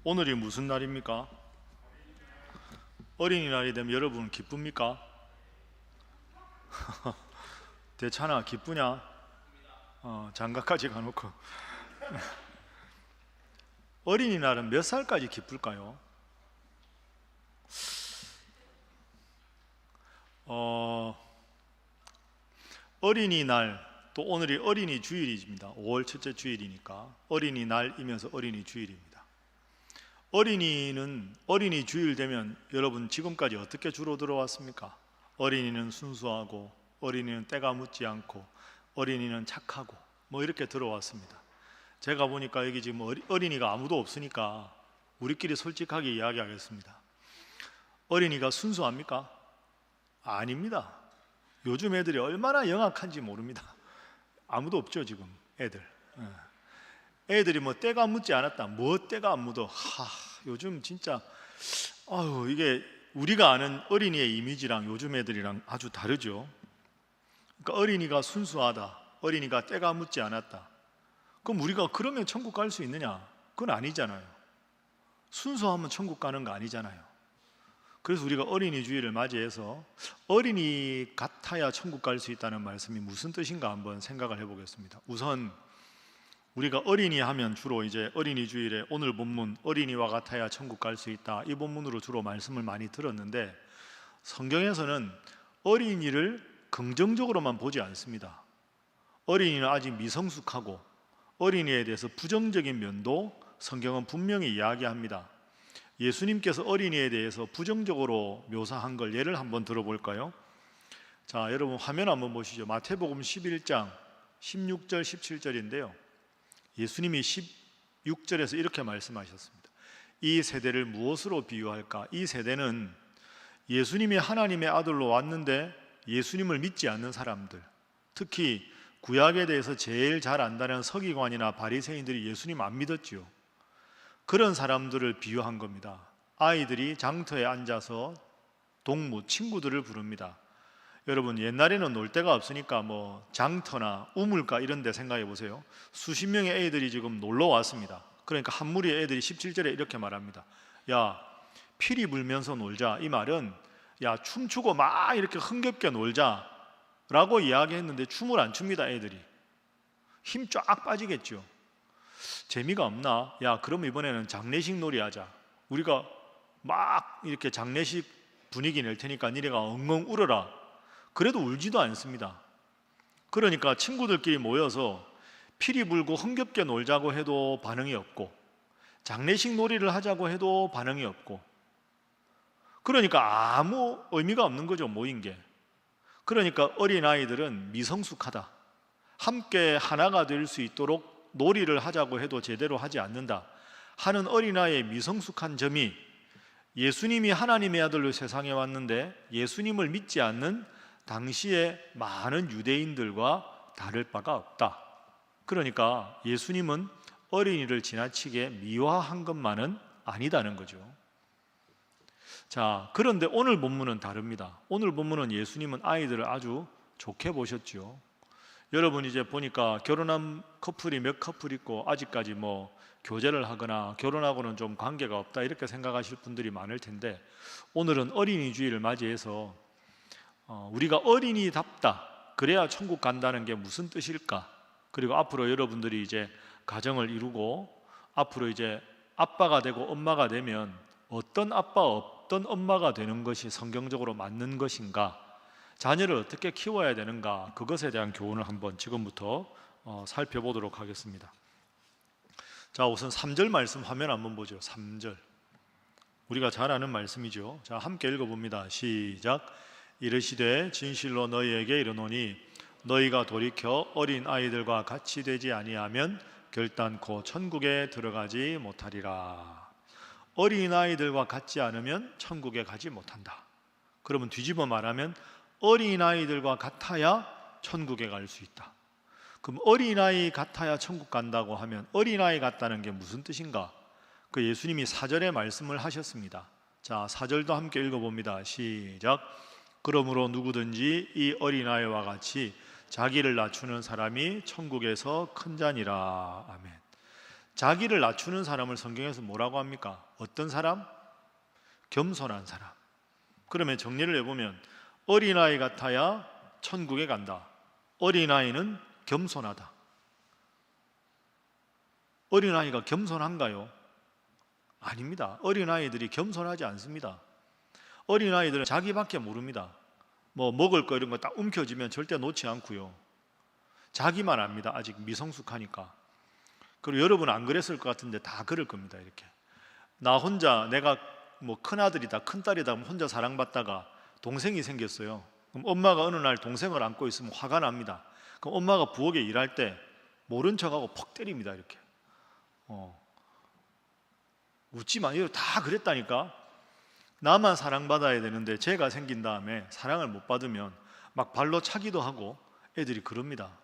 오늘이 무슨 날입니까? 어린이날이 되면 여러분 기쁩니까? 대찬아 기쁘냐? 장가까지 가놓고 어린이날은 몇 살까지 기쁠까요? 어린이날, 또 오늘이 어린이 주일입니다. 5월 첫째 주일이니까 어린이날이면서 어린이 주일입니다. 어린이는 어린이 주일 되면 여러분 지금까지 어떻게 주로 들어왔습니까? 어린이는 순수하고, 어린이는 때가 묻지 않고, 어린이는 착하고, 뭐 이렇게 들어왔습니다. 제가 보니까 여기 지금 어린이가 아무도 없으니까 우리끼리 솔직하게 이야기하겠습니다. 어린이가 순수합니까? 아닙니다. 요즘 애들이 얼마나 영악한지 모릅니다. 아무도 없죠 지금 애들. 애들이 뭐 때가 묻지 않았다, 뭐 때가 안 묻어. 요즘 진짜 이게 우리가 아는 어린이의 이미지랑 요즘 애들이랑 아주 다르죠. 그러니까 어린이가 순수하다, 어린이가 때가 묻지 않았다. 그럼 우리가 그러면 천국 갈 수 있느냐? 그건 아니잖아요. 순수하면 천국 가는 거 아니잖아요. 그래서 우리가 어린이 주일을 맞이해서 어린이 같아야 천국 갈 수 있다는 말씀이 무슨 뜻인가 한번 생각을 해보겠습니다. 우선 우리가 어린이 하면 주로 이제 어린이 주일에 오늘 본문 어린이와 같아야 천국 갈 수 있다, 이 본문으로 주로 말씀을 많이 들었는데, 성경에서는 어린이를 긍정적으로만 보지 않습니다. 어린이는 아직 미성숙하고 어린이에 대해서 부정적인 면도 성경은 분명히 이야기합니다. 예수님께서 어린이에 대해서 부정적으로 묘사한 걸 예를 한번 들어볼까요? 자, 여러분 화면 한번 보시죠. 마태복음 11장 16절 17절인데요 예수님이 16절에서 이렇게 말씀하셨습니다. 이 세대를 무엇으로 비유할까? 이 세대는 예수님이 하나님의 아들로 왔는데 예수님을 믿지 않는 사람들, 특히 구약에 대해서 제일 잘 안다는 서기관이나 바리새인들이 예수님 안 믿었지요. 그런 사람들을 비유한 겁니다. 아이들이 장터에 앉아서 동무, 친구들을 부릅니다. 여러분 옛날에는 놀 데가 없으니까 뭐 장터나 우물가 이런 데 생각해 보세요. 수십 명의 애들이 지금 놀러 왔습니다. 그러니까 한 무리의 애들이 17절에 이렇게 말합니다. 야, 피리 불면서 놀자. 이 말은 야, 춤추고 막 이렇게 흥겹게 놀자 라고 이야기했는데 춤을 안 춥니다. 애들이 힘 쫙 빠지겠죠. 재미가 없나? 야, 그럼 이번에는 장례식 놀이 하자. 우리가 막 이렇게 장례식 분위기 낼 테니까 니네가 엉엉 울어라. 그래도 울지도 않습니다. 그러니까 친구들끼리 모여서 피리 불고 흥겹게 놀자고 해도 반응이 없고, 장례식 놀이를 하자고 해도 반응이 없고, 그러니까 아무 의미가 없는 거죠, 모인 게. 그러니까 어린아이들은 미성숙하다, 함께 하나가 될 수 있도록 놀이를 하자고 해도 제대로 하지 않는다 하는 어린아이의 미성숙한 점이 예수님이 하나님의 아들로 세상에 왔는데 예수님을 믿지 않는 당시에 많은 유대인들과 다를 바가 없다. 그러니까 예수님은 어린이를 지나치게 미화한 것만은 아니다는 거죠. 자, 그런데 오늘 본문은 다릅니다. 오늘 본문은 예수님은 아이들을 아주 좋게 보셨죠. 여러분 이제 보니까 결혼한 커플이 몇 커플 있고 아직까지 뭐 교제를 하거나 결혼하고는 좀 관계가 없다 이렇게 생각하실 분들이 많을 텐데, 오늘은 어린이 주일을 맞이해서 우리가 어린이답다, 그래야 천국 간다는 게 무슨 뜻일까? 그리고 앞으로 여러분들이 이제 가정을 이루고 앞으로 이제 아빠가 되고 엄마가 되면 어떤 아빠, 어떤 엄마가 되는 것이 성경적으로 맞는 것인가, 자녀를 어떻게 키워야 되는가, 그것에 대한 교훈을 한번 지금부터 살펴보도록 하겠습니다. 자, 우선 3절 말씀 화면 한번 보죠. 3절 우리가 잘 아는 말씀이죠. 자, 함께 읽어봅니다. 시작. 이르시되 진실로 너희에게 이르노니 너희가 돌이켜 어린 아이들과 같이 되지 아니하면 결단코 천국에 들어가지 못하리라. 어린 아이들과 같지 않으면 천국에 가지 못한다. 그러면 뒤집어 말하면 어린아이들과 같아야 천국에 갈 수 있다. 그럼 어린아이 같아야 천국 간다고 하면 어린아이 같다는 게 무슨 뜻인가? 그 예수님이 4절에 말씀을 하셨습니다. 자, 4절도 함께 읽어봅니다. 시작. 그러므로 누구든지 이 어린아이와 같이 자기를 낮추는 사람이 천국에서 큰 자니라. 아멘. 자기를 낮추는 사람을 성경에서 뭐라고 합니까? 어떤 사람? 겸손한 사람. 그러면 정리를 해보면 어린아이 같아야 천국에 간다. 어린아이는 겸손하다. 어린아이가 겸손한가요? 아닙니다. 어린아이들이 겸손하지 않습니다. 어린아이들은 자기밖에 모릅니다. 뭐 먹을 거 이런 거 딱 움켜쥐면 절대 놓지 않고요. 자기만 압니다. 아직 미성숙하니까. 그리고 여러분은 안 그랬을 것 같은데 다 그럴 겁니다. 이렇게 나 혼자, 내가 뭐 큰아들이다 큰딸이다 혼자 사랑받다가 동생이 생겼어요. 그럼 엄마가 어느 날 동생을 안고 있으면 화가 납니다. 그럼 엄마가 부엌에 일할 때 모른 척하고 퍽 때립니다. 이렇게 웃지 마. 이거 다 그랬다니까. 나만 사랑받아야 되는데 제가 생긴 다음에 사랑을 못 받으면 막 발로 차기도 하고 애들이 그럽니다.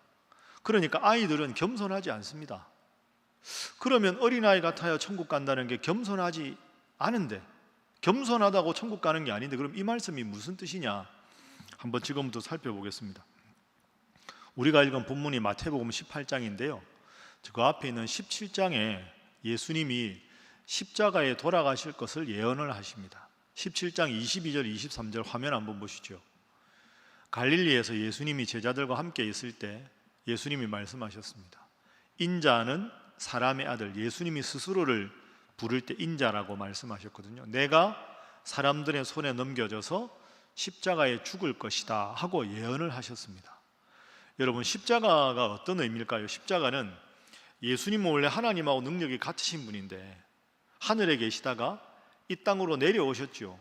그러니까 아이들은 겸손하지 않습니다. 그러면 어린아이 같아야 천국 간다는 게 겸손하지 않은데, 겸손하다고 천국 가는 게 아닌데 그럼 이 말씀이 무슨 뜻이냐? 한번 지금부터 살펴보겠습니다. 우리가 읽은 본문이 마태복음 18장인데요. 그 앞에 있는 17장에 예수님이 십자가에 돌아가실 것을 예언을 하십니다. 17장 22절 23절 화면 한번 보시죠. 갈릴리에서 예수님이 제자들과 함께 있을 때 예수님이 말씀하셨습니다. 인자는 사람의 아들, 예수님이 스스로를 부를 때 인자라고 말씀하셨거든요. 내가 사람들의 손에 넘겨져서 십자가에 죽을 것이다 하고 예언을 하셨습니다. 여러분, 십자가가 어떤 의미일까요? 십자가는 예수님은 원래 하나님하고 능력이 같으신 분인데 하늘에 계시다가 이 땅으로 내려오셨죠.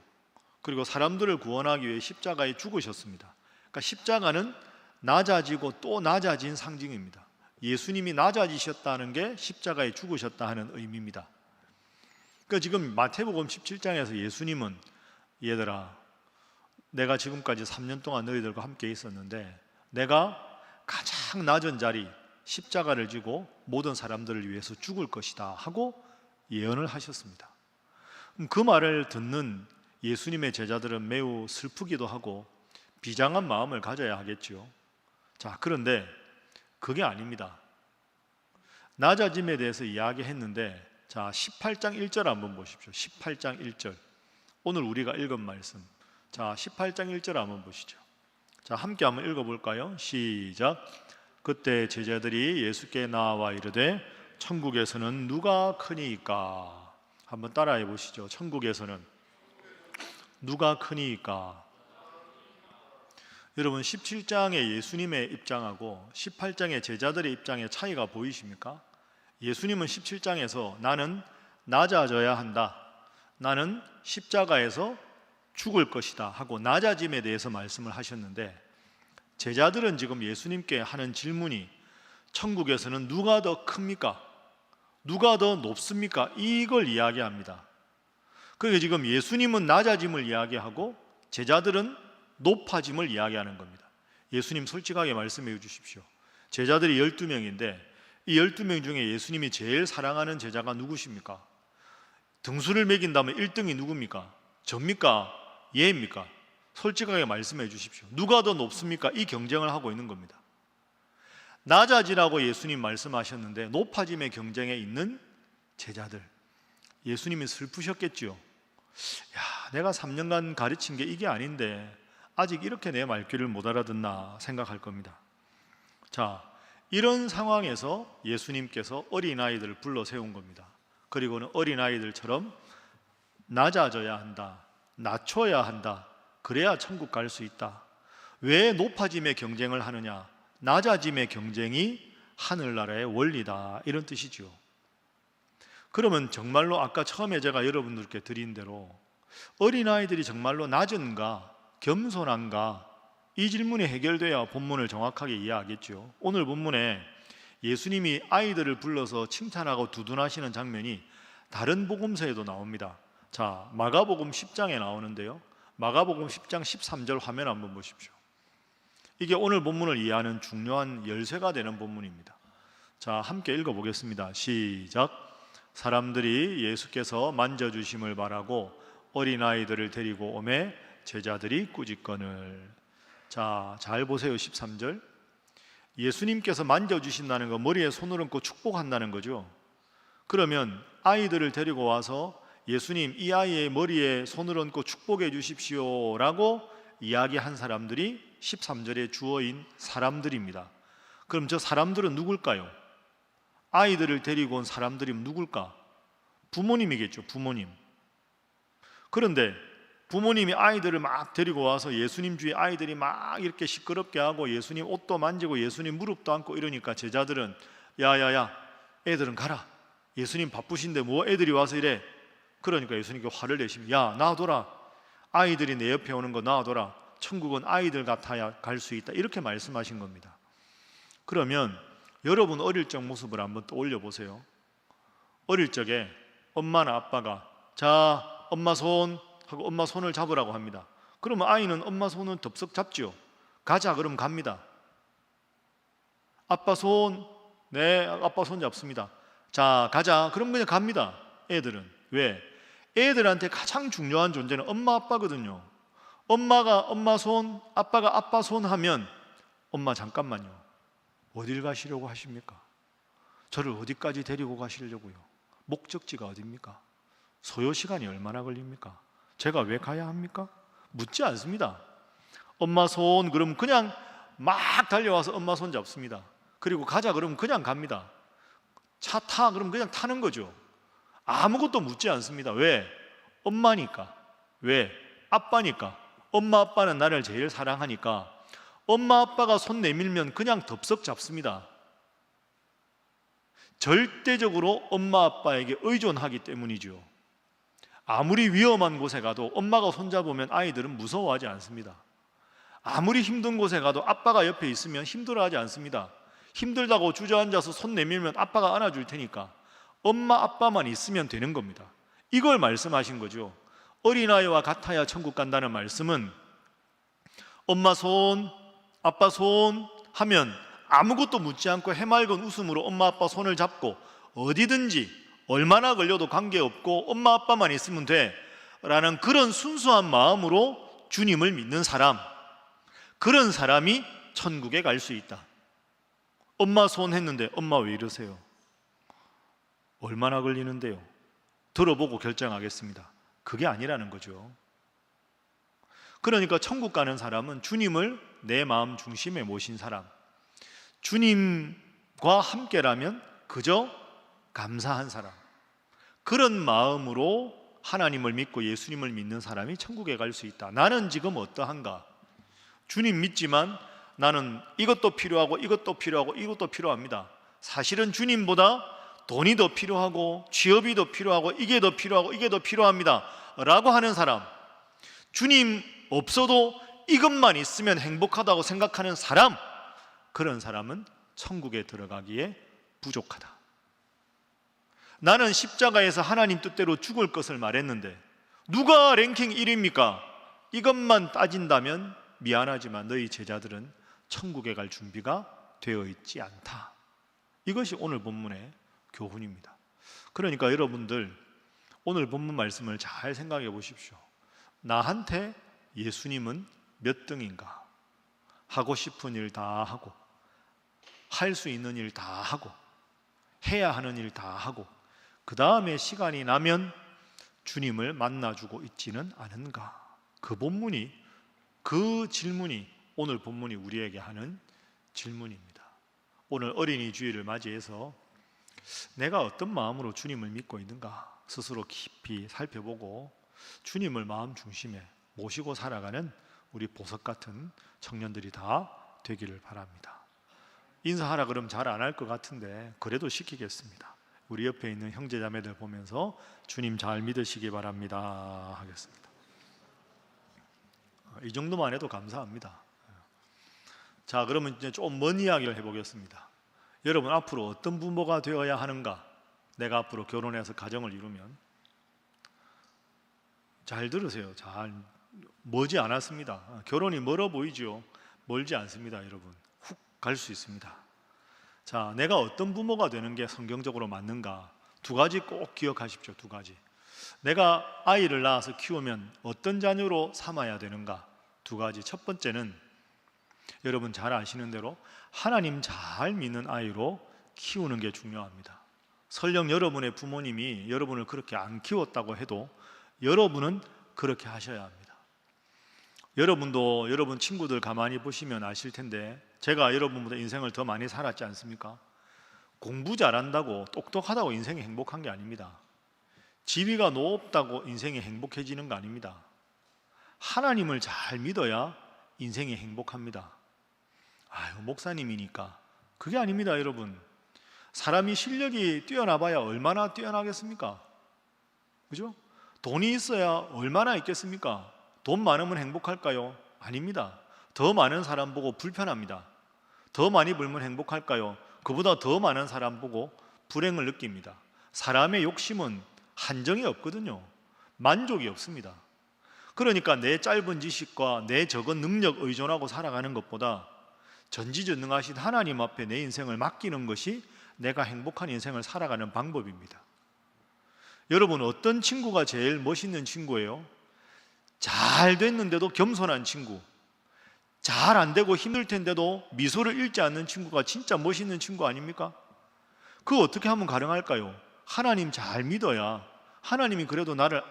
그리고 사람들을 구원하기 위해 십자가에 죽으셨습니다. 그러니까 십자가는 낮아지고 또 낮아진 상징입니다. 예수님이 낮아지셨다는 게 십자가에 죽으셨다 하는 의미입니다. 그러니까 지금 마태복음 17장에서 예수님은 얘들아, 내가 지금까지 3년 동안 너희들과 함께 있었는데 내가 가장 낮은 자리 십자가를 지고 모든 사람들을 위해서 죽을 것이다 하고 예언을 하셨습니다. 그 말을 듣는 예수님의 제자들은 매우 슬프기도 하고 비장한 마음을 가져야 하겠죠. 자, 그런데 그게 아닙니다. 낮아짐에 대해서 이야기했는데, 자, 18장 1절 한번 보십시오. 18장 1절. 오늘 우리가 읽은 말씀. 자, 18장 1절 한번 보시죠. 자, 함께 한번 읽어볼까요? 시작. 그때 제자들이 예수께 나와 이르되 천국에서는 누가 크니이까? 한번 따라해 보시죠. 천국에서는 누가 크니이까? 여러분, 17장의 예수님의 입장하고 18장의 제자들의 입장의 차이가 보이십니까? 예수님은 17장에서 나는 낮아져야 한다, 나는 십자가에서 죽을 것이다 하고 낮아짐에 대해서 말씀을 하셨는데, 제자들은 지금 예수님께 하는 질문이 천국에서는 누가 더 큽니까? 누가 더 높습니까? 이걸 이야기합니다. 그게 지금 예수님은 낮아짐을 이야기하고 제자들은 높아짐을 이야기하는 겁니다. 예수님 솔직하게 말씀해 주십시오. 제자들이 12명인데 이 12명 중에 예수님이 제일 사랑하는 제자가 누구십니까? 등수를 매긴다면 1등이 누굽니까? 접니까? 얘입니까? 솔직하게 말씀해 주십시오. 누가 더 높습니까? 이 경쟁을 하고 있는 겁니다. 낮아지라고 예수님 말씀하셨는데 높아짐의 경쟁에 있는 제자들, 예수님이 슬프셨겠죠. 야, 내가 3년간 가르친 게 이게 아닌데 아직 이렇게 내 말귀를 못 알아듣나 생각할 겁니다. 자, 이런 상황에서 예수님께서 어린아이들을 불러 세운 겁니다. 그리고는 어린아이들처럼 낮아져야 한다, 낮춰야 한다, 그래야 천국 갈 수 있다. 왜 높아짐의 경쟁을 하느냐? 낮아짐의 경쟁이 하늘나라의 원리다, 이런 뜻이죠. 그러면 정말로 아까 처음에 제가 여러분들께 드린 대로 어린아이들이 정말로 낮은가 겸손한가, 이 질문이 해결돼야 본문을 정확하게 이해하겠죠. 오늘 본문에 예수님이 아이들을 불러서 칭찬하고 두둔하시는 장면이 다른 복음서에도 나옵니다. 자, 마가복음 10장에 나오는데요, 마가복음 10장 13절 화면 한번 보십시오. 이게 오늘 본문을 이해하는 중요한 열쇠가 되는 본문입니다. 자, 함께 읽어보겠습니다. 시작. 사람들이 예수께서 만져주심을 바라고 어린아이들을 데리고 오매 제자들이 꾸짖거늘. 자, 잘 보세요. 13절. 예수님께서 만져주신다는 거, 머리에 손을 얹고 축복한다는 거죠. 그러면 아이들을 데리고 와서 예수님, 이 아이의 머리에 손을 얹고 축복해 주십시오 라고 이야기한 사람들이 13절에 주어인 사람들입니다. 그럼 저 사람들은 누굴까요? 아이들을 데리고 온 사람들이 누굴까? 부모님이겠죠, 부모님. 그런데 부모님이 아이들을 막 데리고 와서 예수님 주위에 아이들이 막 이렇게 시끄럽게 하고 예수님 옷도 만지고 예수님 무릎도 안고 이러니까 제자들은 야야야, 애들은 가라. 예수님 바쁘신데 뭐 애들이 와서 이래. 그러니까 예수님께 화를 내십니다. 야, 놔둬라. 아이들이 내 옆에 오는 거 놔둬라. 천국은 아이들 같아야 갈 수 있다. 이렇게 말씀하신 겁니다. 그러면 여러분 어릴 적 모습을 한번 떠올려 보세요. 어릴 적에 엄마나 아빠가 자, 엄마 손 하고 엄마 손을 잡으라고 합니다. 그러면 아이는 엄마 손을 덥석 잡죠. 가자 그럼 갑니다. 아빠 손, 네, 아빠 손 잡습니다. 자, 가자 그럼 그냥 갑니다. 애들은. 왜? 애들한테 가장 중요한 존재는 엄마 아빠거든요. 엄마가 엄마 손, 아빠가 아빠 손 하면 엄마 잠깐만요. 어딜 가시려고 하십니까? 저를 어디까지 데리고 가시려고요? 목적지가 어디입니까? 소요 시간이 얼마나 걸립니까? 제가 왜 가야 합니까? 묻지 않습니다. 엄마 손 그럼 그냥 막 달려와서 엄마 손 잡습니다. 그리고 가자 그러면 그냥 갑니다. 차 타 그럼 그냥 타는 거죠. 아무것도 묻지 않습니다. 왜? 엄마니까. 왜? 아빠니까. 엄마 아빠는 나를 제일 사랑하니까 엄마 아빠가 손 내밀면 그냥 덥석 잡습니다. 절대적으로 엄마 아빠에게 의존하기 때문이죠. 아무리 위험한 곳에 가도 엄마가 손잡으면 아이들은 무서워하지 않습니다. 아무리 힘든 곳에 가도 아빠가 옆에 있으면 힘들어하지 않습니다. 힘들다고 주저앉아서 손 내밀면 아빠가 안아줄 테니까 엄마 아빠만 있으면 되는 겁니다. 이걸 말씀하신 거죠. 어린아이와 같아야 천국 간다는 말씀은 엄마 손, 아빠 손 하면 아무것도 묻지 않고 해맑은 웃음으로 엄마 아빠 손을 잡고 어디든지 얼마나 걸려도 관계없고 엄마 아빠만 있으면 돼 라는 그런 순수한 마음으로 주님을 믿는 사람, 그런 사람이 천국에 갈 수 있다. 엄마 손 했는데 엄마 왜 이러세요? 얼마나 걸리는데요? 들어보고 결정하겠습니다. 그게 아니라는 거죠. 그러니까 천국 가는 사람은 주님을 내 마음 중심에 모신 사람, 주님과 함께라면 그저 감사한 사람, 그런 마음으로 하나님을 믿고 예수님을 믿는 사람이 천국에 갈 수 있다. 나는 지금 어떠한가? 주님 믿지만 나는 이것도 필요하고 이것도 필요하고 이것도 필요합니다. 사실은 주님보다 돈이 더 필요하고 취업이 더 필요하고 이게 더 필요하고 이게 더 필요합니다 라고 하는 사람, 주님 없어도 이것만 있으면 행복하다고 생각하는 사람, 그런 사람은 천국에 들어가기에 부족하다. 나는 십자가에서 하나님 뜻대로 죽을 것을 말했는데 누가 랭킹 1위입니까? 이것만 따진다면 미안하지만 너희 제자들은 천국에 갈 준비가 되어 있지 않다. 이것이 오늘 본문의 교훈입니다. 그러니까 여러분들 오늘 본문 말씀을 잘 생각해 보십시오. 나한테 예수님은 몇 등인가? 하고 싶은 일 다 하고, 할 수 있는 일 다 하고, 해야 하는 일 다 하고, 그 다음에 시간이 나면 주님을 만나주고 있지는 않은가? 그 질문이 오늘 본문이 우리에게 하는 질문입니다. 오늘 어린이 주일을 맞이해서 내가 어떤 마음으로 주님을 믿고 있는가 스스로 깊이 살펴보고 주님을 마음 중심에 모시고 살아가는 우리 보석 같은 청년들이 다 되기를 바랍니다. 인사하라 그러면 잘 안 할 것 같은데 그래도 시키겠습니다. 우리 옆에 있는 형제자매들 보면서 주님 잘 믿으시기 바랍니다 하겠습니다. 이 정도만 해도 감사합니다. 자, 그러면 이제 좀 먼 이야기를 해보겠습니다. 여러분 앞으로 어떤 부모가 되어야 하는가? 내가 앞으로 결혼해서 가정을 이루면 잘 들으세요. 잘 멀지 않았습니다. 결혼이 멀어 보이죠? 멀지 않습니다. 여러분 훅 갈 수 있습니다. 자, 내가 어떤 부모가 되는 게 성경적으로 맞는가? 두 가지 꼭 기억하십시오. 두 가지. 내가 아이를 낳아서 키우면 어떤 자녀로 삼아야 되는가? 두 가지. 첫 번째는 여러분 잘 아시는 대로 하나님 잘 믿는 아이로 키우는 게 중요합니다. 설령 여러분의 부모님이 여러분을 그렇게 안 키웠다고 해도 여러분은 그렇게 하셔야 합니다. 여러분도 여러분 친구들 가만히 보시면 아실 텐데 제가 여러분보다 인생을 더 많이 살았지 않습니까? 공부 잘한다고 똑똑하다고 인생이 행복한 게 아닙니다. 지위가 높다고 인생이 행복해지는 거 아닙니다. 하나님을 잘 믿어야 인생이 행복합니다. 아유, 목사님이니까. 그게 아닙니다, 여러분. 사람이 실력이 뛰어나봐야 얼마나 뛰어나겠습니까? 그죠? 돈이 있어야 얼마나 있겠습니까? 돈 많으면 행복할까요? 아닙니다. 더 많은 사람 보고 불편합니다. 더 많이 벌면 행복할까요? 그보다 더 많은 사람 보고 불행을 느낍니다. 사람의 욕심은 한정이 없거든요. 만족이 없습니다. 그러니까 내 짧은 지식과 내 적은 능력 의존하고 살아가는 것보다 전지전능하신 하나님 앞에 내 인생을 맡기는 것이 내가 행복한 인생을 살아가는 방법입니다. 여러분, 어떤 친구가 제일 멋있는 친구예요? 잘 됐는데도 겸손한 친구, 잘 안 되고 힘들 텐데도 미소를 잃지 않는 친구가 진짜 멋있는 친구 아닙니까? 그거 어떻게 하면 가능할까요? 하나님 잘 믿어야, 하나님이 그래도 나를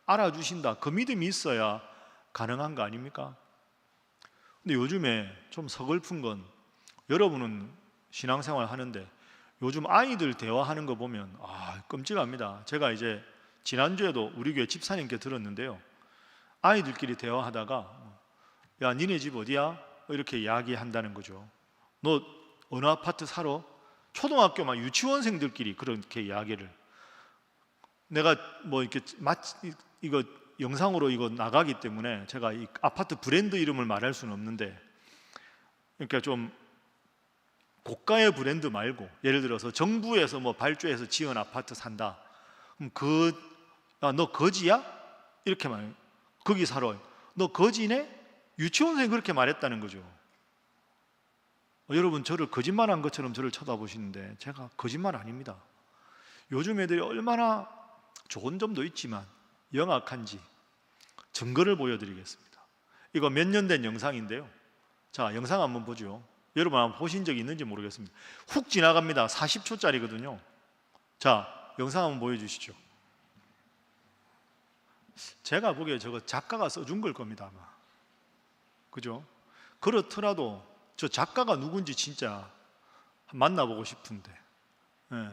알아주신다, 그 믿음이 있어야 가능한 거 아닙니까? 근데 요즘에 좀 서글픈 건, 여러분은 신앙생활 하는데 요즘 아이들 대화하는 거 보면 끔찍합니다. 제가 이제 지난주에도 우리 교회 집사님께 들었는데요, 아이들끼리 대화하다가 야, 니네 집 어디야? 이렇게 이야기한다는 거죠. 너 어느 아파트 살아? 초등학교 막 유치원생들끼리 그렇게 이야기를. 내가 뭐 이렇게 이거 영상으로 이거 나가기 때문에 제가 이 아파트 브랜드 이름을 말할 수는 없는데, 그러니까 좀 고가의 브랜드 말고, 예를 들어서 정부에서 뭐 발주해서 지은 아파트 산다. 그럼 너 거지야? 이렇게 말해요. 거기 살아. 너 거지네? 유치원생이 그렇게 말했다는 거죠. 여러분, 저를 거짓말한 것처럼 저를 쳐다보시는데 제가 거짓말 아닙니다. 요즘 애들이 얼마나 좋은 점도 있지만 영악한지 증거를 보여드리겠습니다. 이거 몇 년 된 영상인데요. 자, 영상 한번 보죠. 여러분 한번 보신 적이 있는지 모르겠습니다. 훅 지나갑니다. 40초짜리거든요. 자, 영상 한번 보여주시죠. 제가 보기에 저거 작가가 써준 걸 겁니다, 아마. 그죠? 그렇더라도 저 작가가 누군지 진짜 만나보고 싶은데. 네.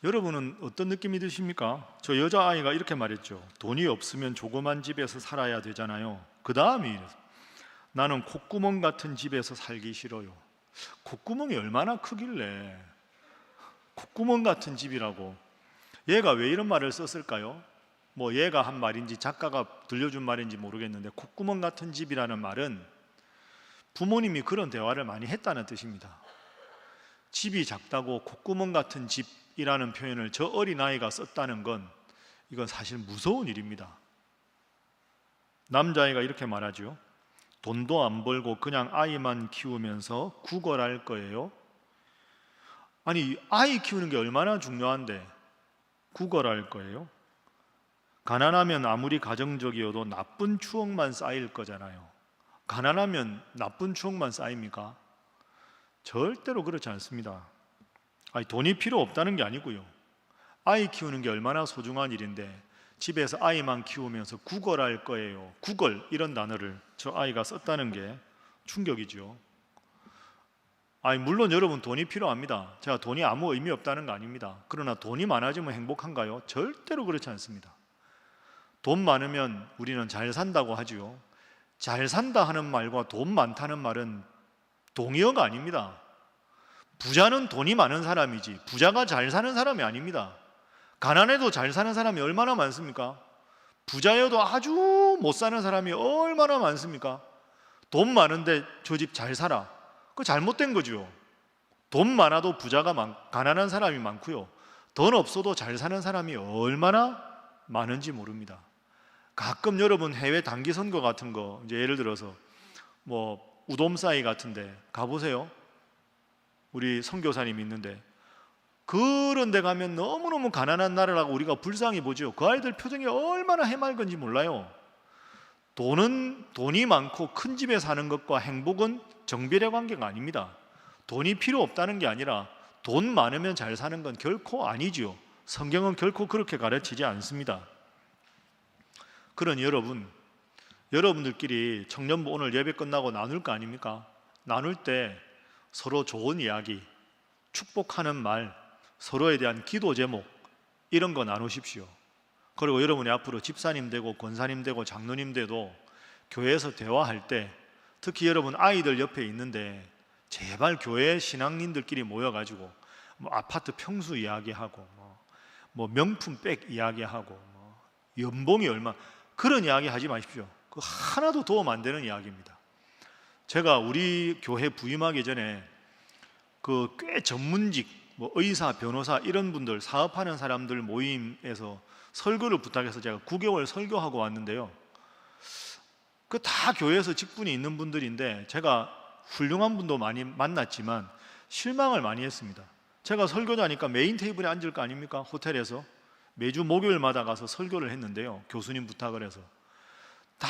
여러분은 어떤 느낌이 드십니까? 저 여자아이가 이렇게 말했죠. 돈이 없으면 조그만 집에서 살아야 되잖아요. 그 다음이 나는 콧구멍 같은 집에서 살기 싫어요. 콧구멍이 얼마나 크길래 콧구멍 같은 집이라고. 얘가 왜 이런 말을 썼을까요? 뭐 얘가 한 말인지 작가가 들려준 말인지 모르겠는데, 콧구멍 같은 집이라는 말은 부모님이 그런 대화를 많이 했다는 뜻입니다. 집이 작다고 콧구멍 같은 집이라는 표현을 저 어린아이가 썼다는 건 이건 사실 무서운 일입니다. 남자아이가 이렇게 말하죠. 돈도 안 벌고 그냥 아이만 키우면서 구걸할 거예요. 아니, 아이 키우는 게 얼마나 중요한데 구걸할 거예요? 가난하면 아무리 가정적이어도 나쁜 추억만 쌓일 거잖아요. 가난하면 나쁜 추억만 쌓입니까? 절대로 그렇지 않습니다. 아니, 돈이 필요 없다는 게 아니고요. 아이 키우는 게 얼마나 소중한 일인데 집에서 아이만 키우면서 구걸할 거예요. 구걸, 이런 단어를 저 아이가 썼다는 게 충격이죠. 아니, 물론 여러분 돈이 필요합니다. 제가 돈이 아무 의미 없다는 거 아닙니다. 그러나 돈이 많아지면 행복한가요? 절대로 그렇지 않습니다. 돈 많으면 우리는 잘 산다고 하지요. 잘 산다 하는 말과 돈 많다는 말은 동의어가 아닙니다. 부자는 돈이 많은 사람이지 부자가 잘 사는 사람이 아닙니다. 가난해도 잘 사는 사람이 얼마나 많습니까? 부자여도 아주 못 사는 사람이 얼마나 많습니까? 돈 많은데 저 집 잘 살아. 그거 잘못된 거죠. 돈 많아도 가난한 사람이 많고요. 돈 없어도 잘 사는 사람이 얼마나 많은지 모릅니다. 가끔 여러분 해외 단기 선거 같은 거, 이제 예를 들어서 뭐 우돔사이 같은데 가보세요. 우리 선교사님이 있는데 그런 데 가면 너무너무 가난한 나라라고 우리가 불쌍히 보죠. 그 아이들 표정이 얼마나 해맑은지 몰라요. 돈이 많고 큰 집에 사는 것과 행복은 정비례 관계가 아닙니다. 돈이 필요 없다는 게 아니라 돈 많으면 잘 사는 건 결코 아니지요. 성경은 결코 그렇게 가르치지 않습니다. 그러니 여러분들끼리 청년부 오늘 예배 끝나고 나눌 거 아닙니까? 나눌 때 서로 좋은 이야기, 축복하는 말, 서로에 대한 기도 제목 이런 거 나누십시오. 그리고 여러분이 앞으로 집사님 되고 권사님 되고 장로님 돼도 교회에서 대화할 때 특히 여러분 아이들 옆에 있는데 제발 교회 신앙인들끼리 모여가지고 뭐 아파트 평수 이야기하고 뭐 명품 백 이야기하고 뭐 연봉이 얼마 그런 이야기 하지 마십시오. 그 하나도 도움 안 되는 이야기입니다. 제가 우리 교회 부임하기 전에 그 꽤 전문직 뭐 의사, 변호사 이런 분들 사업하는 사람들 모임에서 설교를 부탁해서 제가 9개월 설교하고 왔는데요. 그 다 교회에서 직분이 있는 분들인데 제가 훌륭한 분도 많이 만났지만 실망을 많이 했습니다. 제가 설교자니까 메인 테이블에 앉을 거 아닙니까? 호텔에서 매주 목요일마다 가서 설교를 했는데요. 교수님 부탁을 해서 다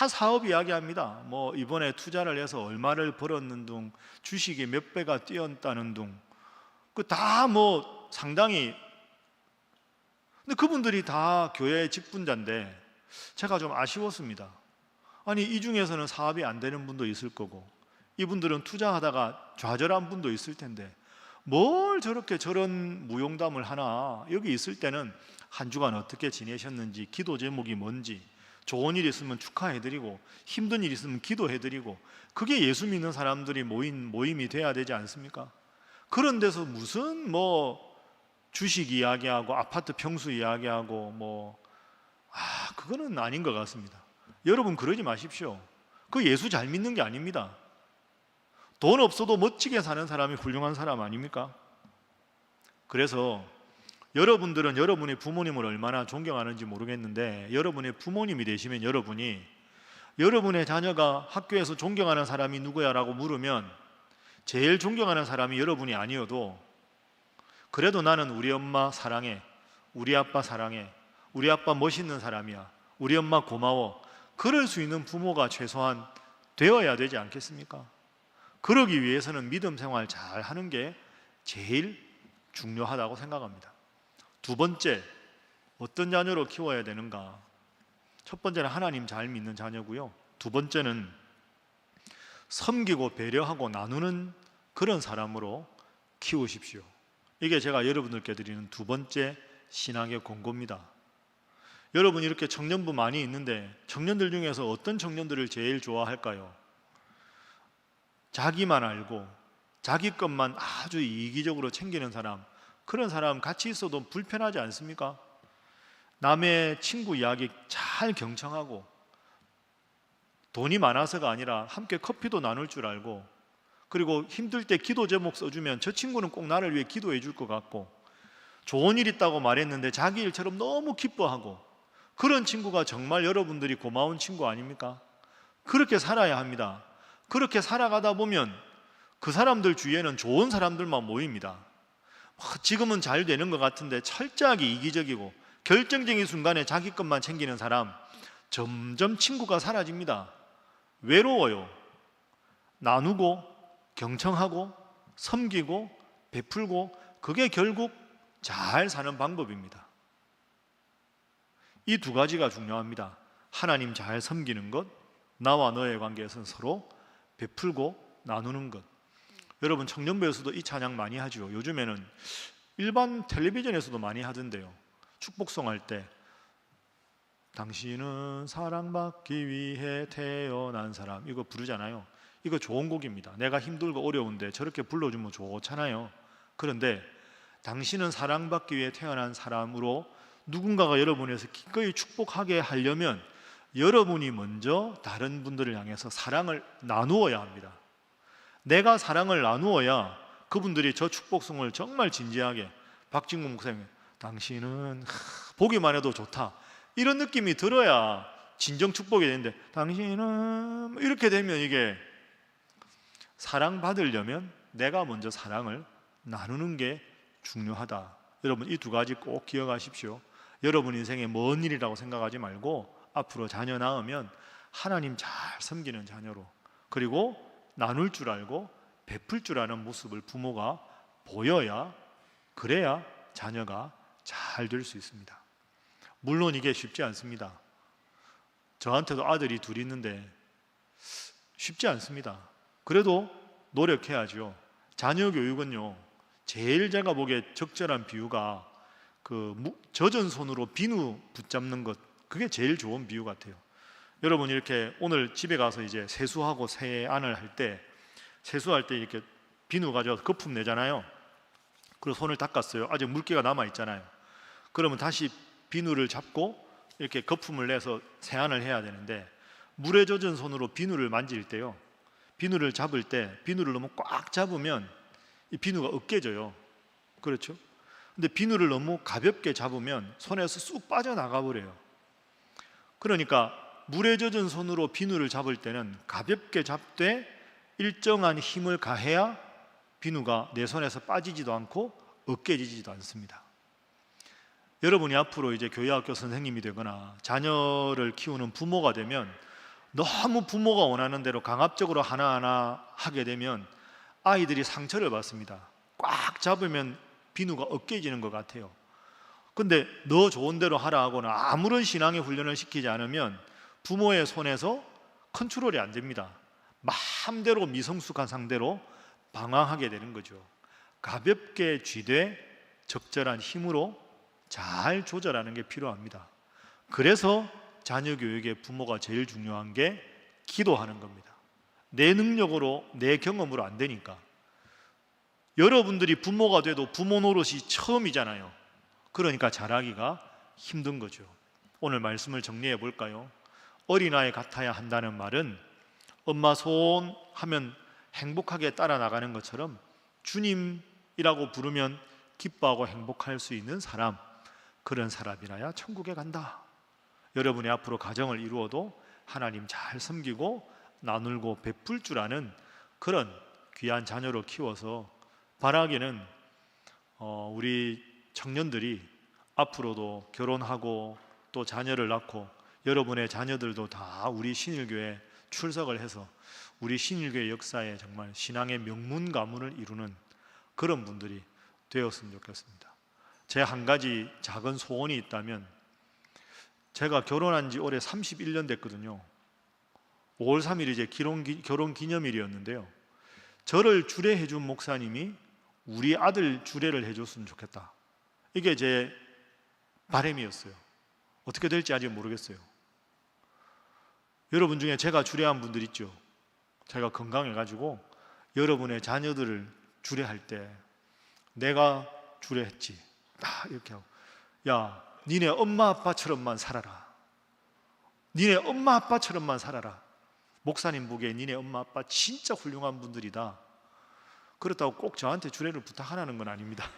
사업 이야기합니다. 뭐 이번에 투자를 해서 얼마를 벌었는 둥, 주식이 몇 배가 뛰었다는 둥, 그 다 뭐 상당히. 근데 그분들이 다 교회 직분자인데 제가 좀 아쉬웠습니다. 아니 이 중에서는 사업이 안 되는 분도 있을 거고 이분들은 투자하다가 좌절한 분도 있을 텐데 뭘 저렇게 저런 무용담을 하나. 여기 있을 때는 한 주간 어떻게 지내셨는지, 기도 제목이 뭔지, 좋은 일 있으면 축하해드리고 힘든 일 있으면 기도해드리고 그게 예수 믿는 사람들이 모인 모임이 돼야 되지 않습니까? 그런 데서 무슨 뭐 주식 이야기하고 아파트 평수 이야기하고 그거는 아닌 것 같습니다. 여러분 그러지 마십시오. 그 예수 잘 믿는 게 아닙니다. 돈 없어도 멋지게 사는 사람이 훌륭한 사람 아닙니까? 그래서 여러분들은 여러분의 부모님을 얼마나 존경하는지 모르겠는데 여러분의 부모님이 되시면 여러분의 자녀가 학교에서 존경하는 사람이 누구야? 라고 물으면 제일 존경하는 사람이 여러분이 아니어도 그래도 나는 우리 엄마 사랑해, 우리 아빠 사랑해, 우리 아빠 멋있는 사람이야, 우리 엄마 고마워, 그럴 수 있는 부모가 최소한 되어야 되지 않겠습니까? 그러기 위해서는 믿음 생활 잘 하는 게 제일 중요하다고 생각합니다. 두 번째, 어떤 자녀로 키워야 되는가? 첫 번째는 하나님 잘 믿는 자녀고요. 두 번째는 섬기고 배려하고 나누는 그런 사람으로 키우십시오. 이게 제가 여러분들께 드리는 두 번째 신앙의 권고입니다. 여러분 이렇게 청년부 많이 있는데 청년들 중에서 어떤 청년들을 제일 좋아할까요? 자기만 알고 자기 것만 아주 이기적으로 챙기는 사람, 그런 사람 같이 있어도 불편하지 않습니까? 남의 친구 이야기 잘 경청하고 돈이 많아서가 아니라 함께 커피도 나눌 줄 알고 그리고 힘들 때 기도 제목 써주면 저 친구는 꼭 나를 위해 기도해 줄 것 같고 좋은 일 있다고 말했는데 자기 일처럼 너무 기뻐하고 그런 친구가 정말 여러분들이 고마운 친구 아닙니까? 그렇게 살아야 합니다. 그렇게 살아가다 보면 그 사람들 주위에는 좋은 사람들만 모입니다. 지금은 잘 되는 것 같은데 철저하게 이기적이고 결정적인 순간에 자기 것만 챙기는 사람 점점 친구가 사라집니다. 외로워요. 나누고 경청하고 섬기고 베풀고 그게 결국 잘 사는 방법입니다. 이 두 가지가 중요합니다. 하나님 잘 섬기는 것, 나와 너의 관계에서는 서로 베풀고 나누는 것. 여러분 청년부에서도 이 찬양 많이 하죠. 요즘에는 일반 텔레비전에서도 많이 하던데요. 축복송 할 때 당신은 사랑받기 위해 태어난 사람 이거 부르잖아요. 이거 좋은 곡입니다. 내가 힘들고 어려운데 저렇게 불러주면 좋잖아요. 그런데 당신은 사랑받기 위해 태어난 사람으로 누군가가 여러분에서 기꺼이 축복하게 하려면 여러분이 먼저 다른 분들을 향해서 사랑을 나누어야 합니다. 내가 사랑을 나누어야 그분들이 저 축복송을 정말 진지하게 박진구 목사님 당신은 보기만 해도 좋다 이런 느낌이 들어야 진정 축복이 되는데 당신은 이렇게 되면 이게 사랑받으려면 내가 먼저 사랑을 나누는 게 중요하다. 여러분 이 두 가지 꼭 기억하십시오. 여러분 인생의 먼 일이라고 생각하지 말고 앞으로 자녀 낳으면 하나님 잘 섬기는 자녀로 그리고 나눌 줄 알고 베풀 줄 아는 모습을 부모가 보여야, 그래야 자녀가 잘 될 수 있습니다. 물론 이게 쉽지 않습니다. 저한테도 아들이 둘 있는데 쉽지 않습니다. 그래도 노력해야죠. 자녀 교육은요, 제일 제가 보기에 적절한 비유가 젖은 손으로 비누 붙잡는 것, 그게 제일 좋은 비유 같아요. 여러분, 이렇게 오늘 집에 가서 이제 세수하고 세안을 할 때, 세수할 때 이렇게 비누 가져와서 거품 내잖아요. 그리고 손을 닦았어요. 아직 물기가 남아 있잖아요. 그러면 다시 비누를 잡고 이렇게 거품을 내서 세안을 해야 되는데, 물에 젖은 손으로 비누를 만질 때요, 비누를 잡을 때 비누를 너무 꽉 잡으면 이 비누가 으깨져요. 그렇죠? 근데 비누를 너무 가볍게 잡으면 손에서 쑥 빠져나가 버려요. 그러니까 물에 젖은 손으로 비누를 잡을 때는 가볍게 잡되 일정한 힘을 가해야 비누가 내 손에서 빠지지도 않고 으깨지지도 않습니다. 여러분이 앞으로 이제 교회학교 선생님이 되거나 자녀를 키우는 부모가 되면, 너무 부모가 원하는 대로 강압적으로 하나하나 하게 되면 아이들이 상처를 받습니다. 꽉 잡으면 비누가 으깨지는 것 같아요. 근데 너 좋은 대로 하라 하거나 아무런 신앙의 훈련을 시키지 않으면 부모의 손에서 컨트롤이 안 됩니다. 마음대로 미성숙한 상대로 방황하게 되는 거죠. 가볍게 쥐되 적절한 힘으로 잘 조절하는 게 필요합니다. 그래서 자녀 교육의 부모가 제일 중요한 게 기도하는 겁니다. 내 능력으로, 내 경험으로 안 되니까. 여러분들이 부모가 돼도 부모 노릇이 처음이잖아요. 그러니까 잘하기가 힘든 거죠. 오늘 말씀을 정리해 볼까요? 어린아이 같아야 한다는 말은 엄마 손 하면 행복하게 따라 나가는 것처럼 주님이라고 부르면 기뻐하고 행복할 수 있는 사람, 그런 사람이라야 천국에 간다. 여러분이 앞으로 가정을 이루어도 하나님 잘 섬기고 나누고 베풀 줄 아는 그런 귀한 자녀로 키워서, 바라기는 우리 청년들이 앞으로도 결혼하고 또 자녀를 낳고 여러분의 자녀들도 다 우리 신일교회 출석을 해서 우리 신일교회 역사에 정말 신앙의 명문 가문을 이루는 그런 분들이 되었으면 좋겠습니다. 제 한 가지 작은 소원이 있다면, 제가 결혼한 지 올해 31년 됐거든요. 5월 3일이 이제 결혼 기념일이었는데요, 저를 주례해 준 목사님이 우리 아들 주례를 해줬으면 좋겠다. 이게 제 바람이었어요. 어떻게 될지 아직 모르겠어요. 여러분 중에 제가 주례한 분들 있죠. 제가 건강해가지고 여러분의 자녀들을 주례할 때 내가 주례했지, 딱 이렇게 하고, 야, 니네 엄마 아빠처럼만 살아라. 니네 엄마 아빠처럼만 살아라. 목사님 보기에 니네 엄마 아빠 진짜 훌륭한 분들이다. 그렇다고 꼭 저한테 주례를 부탁하라는 건 아닙니다.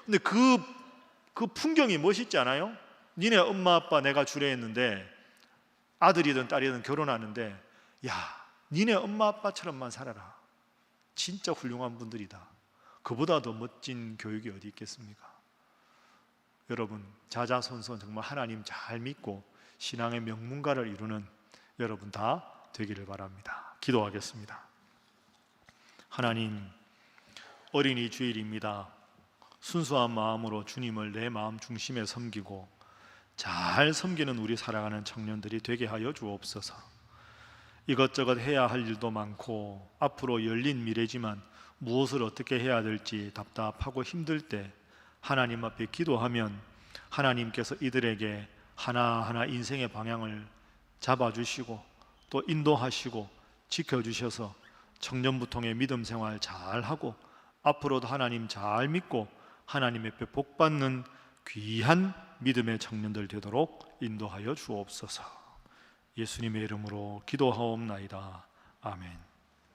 근데 그 풍경이 멋있지 않아요? 니네 엄마 아빠 내가 주례했는데, 아들이든 딸이든 결혼하는데, 야, 니네 엄마 아빠처럼만 살아라. 진짜 훌륭한 분들이다. 그보다 더 멋진 교육이 어디 있겠습니까? 여러분, 자자손손 정말 하나님 잘 믿고 신앙의 명문가를 이루는 여러분 다 되기를 바랍니다. 기도하겠습니다. 하나님, 어린이 주일입니다. 순수한 마음으로 주님을 내 마음 중심에 섬기고 잘 섬기는 우리 살아가는 청년들이 되게 하여 주옵소서. 이것저것 해야 할 일도 많고 앞으로 열린 미래지만 무엇을 어떻게 해야 될지 답답하고 힘들 때 하나님 앞에 기도하면 하나님께서 이들에게 하나하나 인생의 방향을 잡아주시고 또 인도하시고 지켜주셔서 청년부통의 믿음 생활 잘하고 앞으로도 하나님 잘 믿고 하나님 앞에 복받는 귀한 믿음의 청년들 되도록 인도하여 주옵소서. 예수님의 이름으로 기도하옵나이다. 아멘.